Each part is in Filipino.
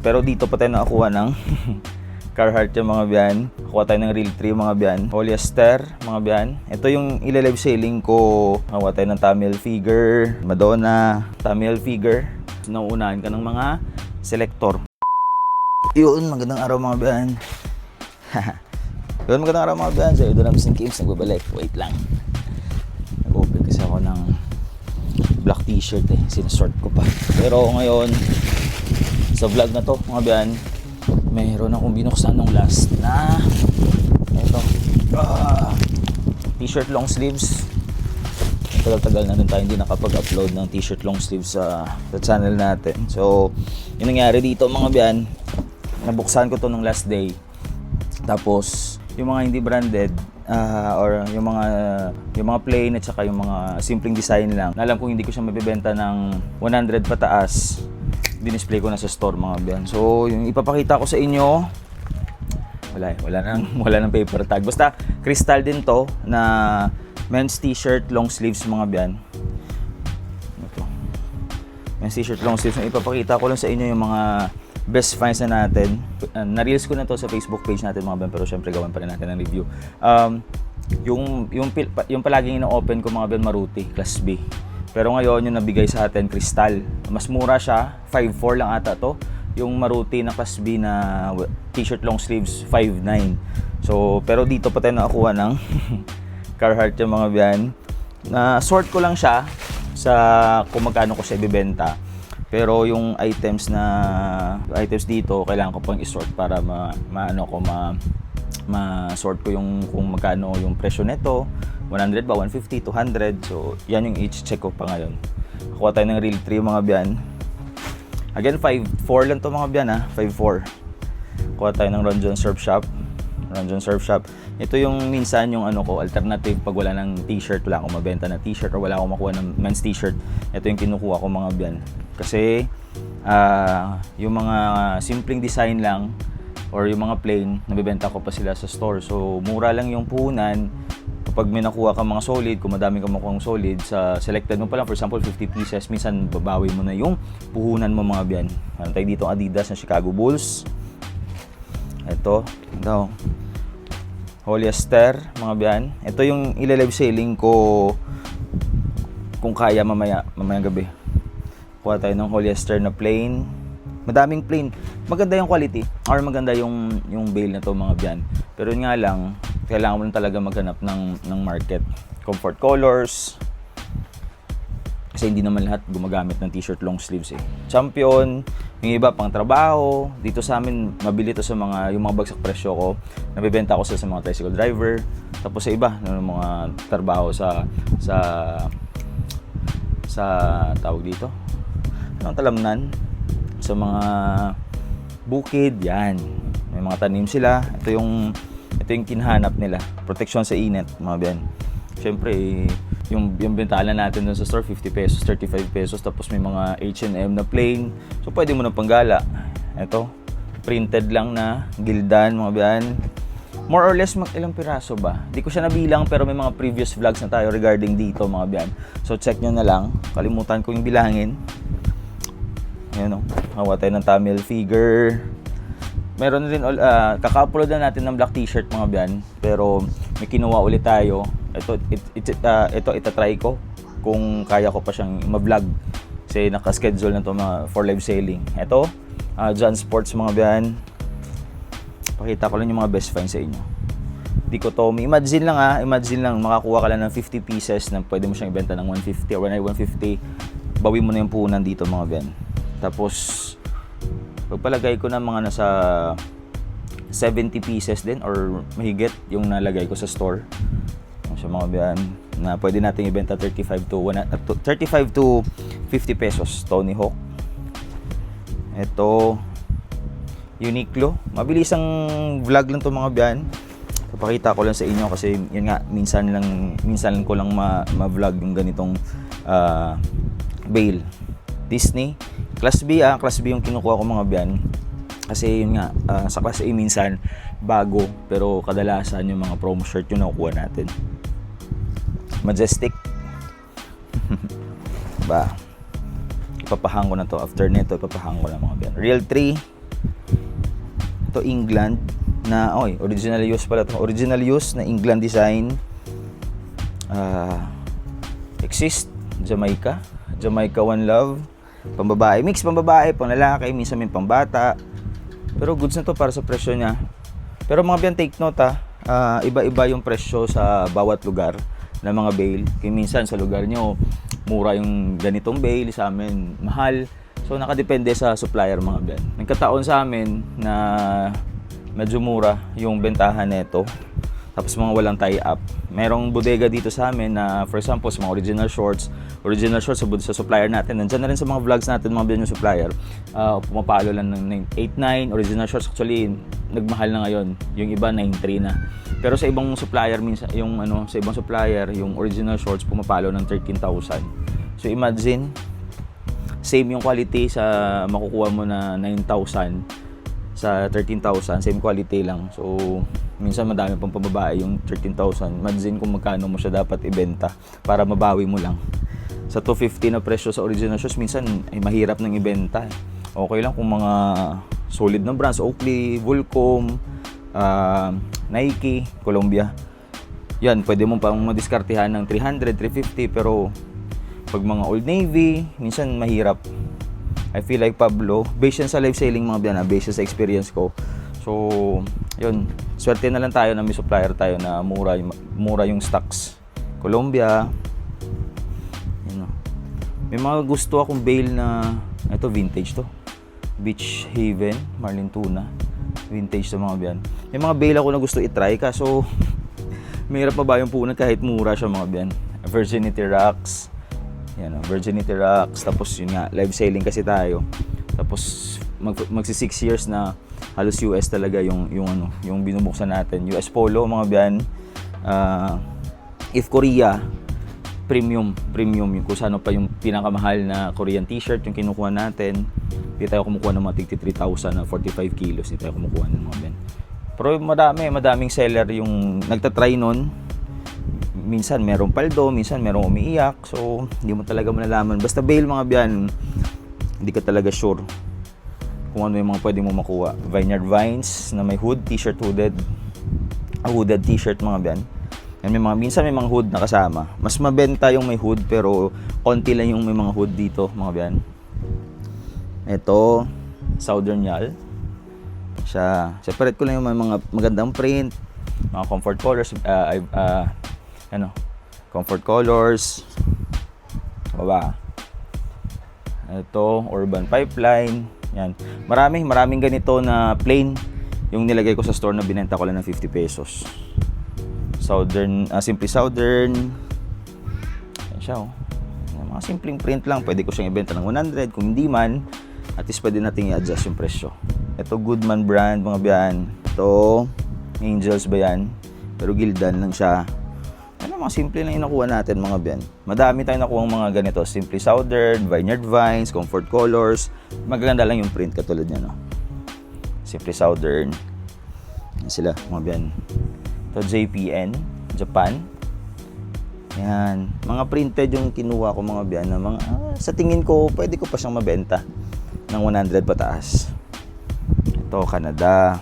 Pero dito pa tayo nakakuha ng Carhartt yung mga biyan. Kuha tayo ng Real 3 mga biyan. Polyester mga biyan. Ito yung ilalive selling ko. Kuha tayo ng Tommy Hilfiger, Madonna, Tommy Hilfiger. Nauunahan ka ng mga selector. Yun, magandang araw mga biyan. Yun, magandang araw mga biyan. Sa Idol Ramsey Games, nagbabalik. Wait lang. Nag-open kasi ako ng black t-shirt eh. Sinasort ko pa. Pero ngayon, sa vlog na to mga biyan, mayroon akong binuksan nung last na ito t-shirt long sleeves. Tagal-tagal na rin tayo hindi nakapag-upload ng t-shirt long sleeves sa channel natin. So yung nangyari dito mga biyan, nabuksan ko to nung last day. Tapos yung mga hindi branded or yung mga plain at saka yung mga simpleng design lang, alam kong hindi ko siya mabibenta ng 100 pataas, dinisplay ko na sa store mga biyan. So yung ipapakita ko sa inyo, wala nang paper tag. Basta crystal din to na men's t-shirt long sleeves mga biyan. Ito. Men's t-shirt long sleeves. Ipapakita ko lang sa inyo yung mga best finds na natin. Na-reels ko na to sa Facebook page natin mga biyan, pero syempre gawin pa rin natin ng review. Yung palaging ino-open ko mga biyan, Maruti Class B. Pero ngayon yung nabigay sa atin, Crystal. Mas mura siya, 5.4 lang ata to. Yung Maruti na Class B na t-shirt long sleeves, 5.9. So, pero dito pa tayo nakakuha ng Carhartt yung mga biyan. Na sort ko lang siya sa kung magkano ko siya ibibenta. Pero yung items dito, kailangan ko pang i-sort para ma-sort ko yung kung magkano yung presyo nito. 100 ba? 150? 200? So, yan yung i-check ko pa ngayon. Kuha tayo ng Real 3 mga biyan. Again, 5.4 lang to mga biyan ha. 5.4. Kuha tayo ng Ron John Surf Shop. Ron John Surf Shop. Ito yung minsan yung alternative pag wala ng t-shirt, wala akong mabenta na t-shirt or wala akong makuha ng men's t-shirt. Ito yung kinukuha ko mga biyan. Kasi, yung mga simpleng design lang or yung mga plain, nabibenta ko pa sila sa store. So, mura lang yung puhunan. Kapag may nakuha ka mga solid, kung madami ka makuha solid, sa selected mo pa lang, for example, 50 pieces, minsan babawi mo na yung puhunan mo mga biyan. Meron tayo dito Adidas na Chicago Bulls. Ito, Polyester, mga biyan. Ito yung ilalive selling ko kung kaya mamayang gabi. Kuha tayo ng polyester na plain. Madaming plain. Maganda yung quality or maganda yung bale na to mga biyan. Pero yun nga lang, kailangan mo lang talaga maghanap ng market. Comfort colors. Kasi hindi naman lahat gumagamit ng t-shirt long sleeves eh. Champion, yung iba pang trabaho. Dito sa amin, mabili to sa yung mga bagsak presyo ko. Nabibenta ko sa mga tricycle driver. Tapos sa iba, mga trabaho sa tawag dito. Anong talamnan? Sa mga bukid, yan. May mga tanim sila. Ito yung kinahanap nila. Protection sa init, mga biyan. Siyempre, yung bentalan natin dun sa store, 50 pesos, 35 pesos. Tapos may mga H&M na plain. So, pwede mo na panggala. Ito, printed lang na gildan, mga biyan. More or less, ilang piraso ba? Di ko siya nabilang, pero may mga previous vlogs na tayo regarding dito, mga biyan. So, check nyo na lang. Kalimutan ko yung bilangin. Ayan o. Hawa tayo ng Tommy Hilfiger. Meron rin, kaka-upload na natin ng black t-shirt mga biyan. Pero may kinuha ulit tayo. Ito itatry ko kung kaya ko pa siyang ma-vlog. Kasi naka-schedule na to for live selling. Ito, John Sports mga biyan. Pakita ko lang yung mga best finds sa inyo. Di ko to, imagine lang makakuha ka lang ng 50 pieces na pwede mo siyang ibenta ng 150 or 150. Bawi mo na yung puhunan dito mga biyan. Tapos, pagpalagay ko na mga nasa 70 pieces din or mahigit yung nalagay ko sa store. Sa mga biyan na pwede nating ibenta 35 to 50 pesos. Tony Hawk. Ito, Uniqlo. Mabilis ang vlog lang to mga biyan. Papakita ko lang sa inyo kasi yun nga, minsan lang ko lang ma-vlog yung ganitong bale. Disney. Class B yung kinukuha ko mga biyan. Kasi yun nga, sa Class A minsan bago, pero kadalasan yung mga promo shirt yung nakukuha natin. Majestic. Ba, ipapahang ko na to. After nito, ipapahang ko na mga biyan. Real 3. to England na, original use pala to. Original use na England design. Exist, Jamaica One Love. Pambabae, mix pambabae, pang lalaki, minsan may pambata. Pero goods na to para sa presyo niya. Pero mga biyan, take note iba-iba yung presyo sa bawat lugar ng mga bail. Kaya minsan sa lugar nyo, mura yung ganitong bail, sa amin mahal. So nakadepende sa supplier mga biyan. Nagkataon sa amin na medyo mura yung bentahan nito. Tapos mga walang tie-up. Merong bodega dito sa amin na, for example, sa mga original shorts sa supplier natin. Nandiyan na rin sa mga vlogs natin, mga biyan yung supplier. Pumapalo lang ng 8.9. Original shorts actually, nagmahal na ngayon. Yung iba, 9.3 na. Pero sa ibang supplier, minsan, sa ibang supplier, yung original shorts pumapalo ng 13,000. So imagine, same yung quality sa makukuha mo na 9,000 sa 13,000, same quality lang. So minsan madami pang pababae yung 13,000. Imagine kung magkano mo siya dapat ibenta para mabawi mo lang. Sa 250 na presyo sa original shoes, minsan ay mahirap nang ibenta. Okay lang kung mga solid na brands, Oakley, Volcom, Nike, Columbia. Yan, pwede mo pang madiskartehan ng 300, 350, pero pag mga Old Navy, minsan mahirap. I feel like Pablo, based yan sa live selling mga biyan, based sa experience ko. So, yun, swerte na lang tayo na may supplier tayo na mura yung stocks. Columbia, may mga gusto akong bail na, ito vintage to. Beach Haven, Marlin Tuna. Vintage to mga biyan. May mga bail ako na gusto i-try, kaso mahirap pa ba yung punan kahit mura siya mga biyan. Virginity Rocks. Yan, Virginity Rocks. Tapos yun nga, live selling kasi tayo. Tapos magsi 6 years na halos US talaga yung binubuksan natin. US Polo mga biyan. If Korea, premium yung kung saan pa yung pinakamahal na Korean t-shirt yung kinukuha natin. Hindi tayo kumukuha ng mga tig 3,000 na 45 kilos. Hindi tayo kumukuha ng mga biyan. Pero madaming seller yung nagtatry nun. Minsan merong paldo, minsan merong umiiyak. So, hindi mo talaga malalaman. Basta bail mga biyan, hindi ka talaga sure kung ano yung mga pwede mo makuha. Vineyard Vines na may hood, t-shirt hooded. Hooded t-shirt mga biyan. Yan, minsan may mga hood na kasama. Mas mabenta yung may hood, pero konti lang yung may mga hood dito mga biyan. Ito, Southern Yal. Separate ko lang yung mga magandang print, mga comfort colors, comfort colors. Baba. Ito, Urban Pipeline. Yan. Maraming ganito na plain yung nilagay ko sa store na binenta ko lang ng 50 pesos. Southern, Simply Southern. Yan siya, mga simpleng print lang. Pwede ko siyang ibenta ng 100. Kung hindi man, at least pwede natin i-adjust yung presyo. Ito, Goodman brand, mga biyan. Ito, Angels ba yan? Pero Gildan lang siya. Mga simple lang yung nakuha natin mga biyan. Madami tayong nakuha mga ganito. Simply Southern, Vineyard Vines, Comfort Colors. Maganda lang yung print katulad niya, no? Simply Southern. Yan sila, mga biyan. Ito, JPN, Japan. Yan. Mga printed yung kinuha ko mga biyan na mga, sa tingin ko, pwede ko pa siyang mabenta ng 100 pataas. Ito, Canada.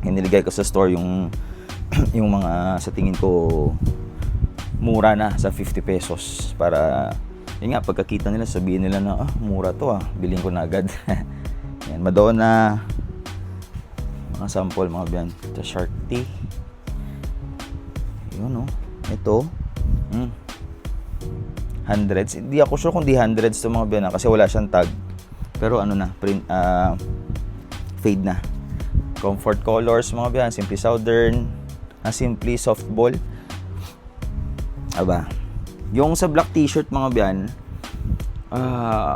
Iniligay ko sa store yung mga sa tingin ko mura na sa 50 pesos para yun nga, pagkakita nila sabihin nila na mura to bilhin ko na agad. Yan, Madonna, mga sample mga biyan. Ito, Shark Tea. Yun ito hundreds, hindi ako sure kung di hundreds to mga biyan kasi wala siyang tag, pero print, fade na. Comfort Colors mga biyan, Simply Southern, Simply Softball. Yung sa black t-shirt mga biyan,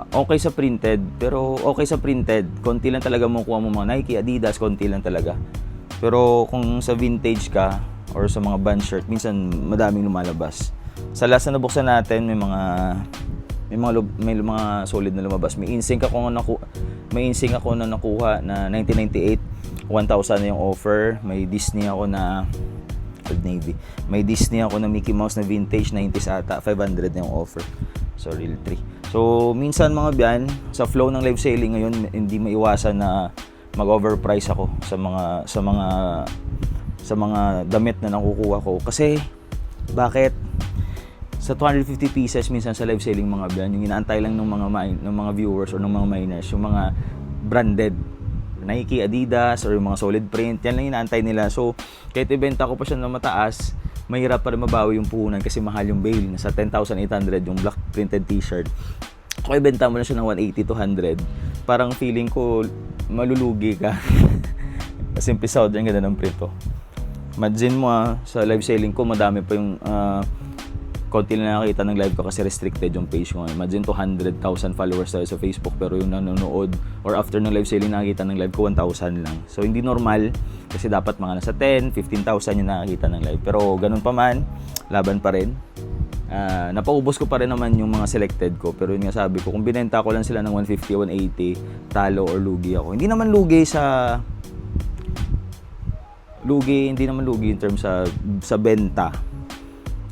okay sa printed, pero okay sa printed, konti lang talaga makukuha mo mga Nike, Adidas, konti lang talaga. Pero kung sa vintage ka or sa mga band shirt, minsan madaming lumalabas. Sa last na nabuksan natin, may mga solid na lumabas. May insync ako na nakuha na 1998, 1,000 na yung offer. May Disney ako na Old Navy. May Disney ako na Mickey Mouse na vintage, 90s ata, 500 na yung offer. So, real 3. So, minsan mga biyan, sa flow ng live selling ngayon, hindi maiwasan na mag-overprice ako sa mga damit na nakukuha ko. Kasi bakit? Sa 250 pieces minsan sa live selling mga brand, yung inaantay lang ng mga viewers or ng mga miners, yung mga branded Nike, Adidas, or yung mga solid print, yan lang inaantay nila. So kahit ibenta ko pa siya na mataas, mahirap pa rin mabawi yung puhunan kasi mahal yung bail. Nasa 10,800 yung black printed t-shirt. Kung ibenta mo na siya ng 180 to 100, parang feeling ko malulugi ka. Simple sound, yung ganda ng print to. Imagine mo sa live selling ko, madami pa yung konti na nakakita ng live ko kasi restricted yung page ko. Imagine 200,000 followers tayo sa Facebook, pero yung nanonood or after ng live selling nakakita ng live ko 1,000 lang. So hindi normal kasi dapat mga nasa 10, 15,000 yung nakakita ng live. Pero ganun pa man, laban pa rin. Napaubos ko pa rin naman yung mga selected ko, pero yun nga sabi ko, kung binenta ko lang sila ng 150, 180, talo or lugi ako. Hindi naman lugi in terms sa benta.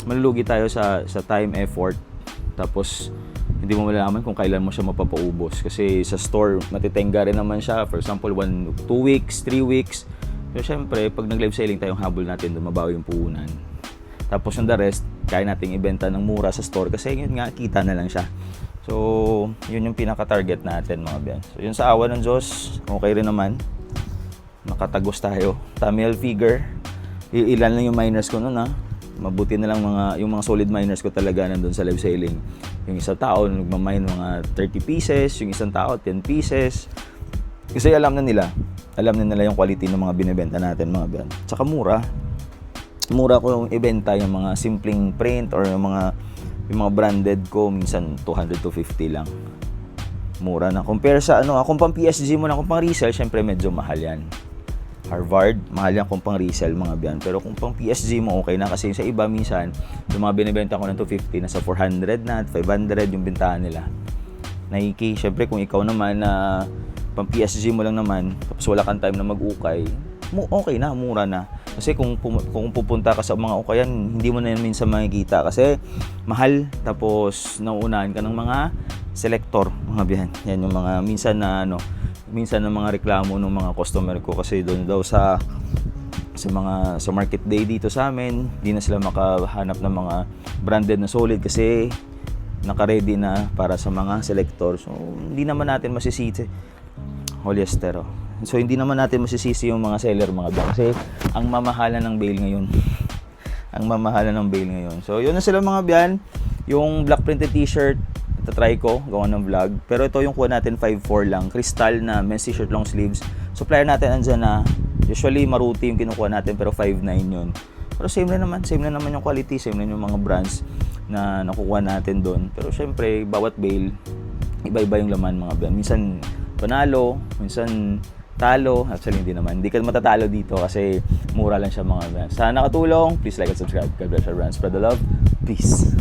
Malulugi tayo sa time, effort, tapos hindi mo malalaman kung kailan mo siya mapapaubos kasi sa store matitenga rin naman siya, for example 2 weeks, 3 weeks. So syempre pag nag live selling tayong habol natin doon, mabawi yung puhunan. Tapos yung the rest kaya nating ibenta ng mura sa store kasi yun nga, kita na lang siya. So yun yung pinaka-target natin mga biyan. So yun, sa awa ng Diyos, okay rin naman, nakatagos tayo. Tamil figure, ilan lang yung miners ko noon mabuti na lang yung mga solid miners ko talaga nandun sa live selling. Yung isang tao nagmamine mga 30 pieces, yung isang tao 10 pieces. Kasi alam na nila yung quality ng mga binebenta natin mga biyan. Tsaka mura ko yung ibenta yung mga simpleng print or yung mga branded ko, minsan 200 to 50 lang. Mura na compare sa kung pang PSG mo na, kung pang resell syempre medyo mahal yan. Harvard, mahal yan kung pang resell mga biyan. Pero kung pang PSG mo, okay na. Kasi sa iba minsan, yung mga binibenta ko ng 250, nasa 400 na, 500 yung bintahan nila. Nike, syempre kung ikaw naman na pang PSG mo lang naman, tapos wala kang time na mag-ukay, okay na, mura na. Kasi kung pupunta ka sa mga ukayan, hindi mo na yan minsan makikita. Kasi mahal, tapos nauunahan ka ng mga selector, mga biyan. Yan yung mga minsan ng mga reklamo ng mga customer ko kasi doon daw sa market day dito sa amin, hindi na sila makahanap ng mga branded na solid kasi naka-ready na para sa mga selector. So hindi naman natin masisisi polyester. So hindi naman natin masisisi yung mga seller mga bang kasi ang mamahalan ng bail ngayon. So yun na sila mga biyan, yung black printed t-shirt. Try ko gawa ng vlog, pero ito yung kuha natin 5.4 lang, crystal na men's t-shirt long sleeves. Supplier natin andyan na, usually Maruti yung kinukuha natin pero 5.9 yun. Pero same na naman yung quality, same na yung mga brands na nakukuha natin doon. Pero syempre bawat bail iba-iba yung laman mga brand. Minsan panalo, minsan talo. Actually hindi ka matatalo dito kasi mura lang siya mga brand. Sana nakatulong, please like and subscribe. God bless our brand, spread the love, peace.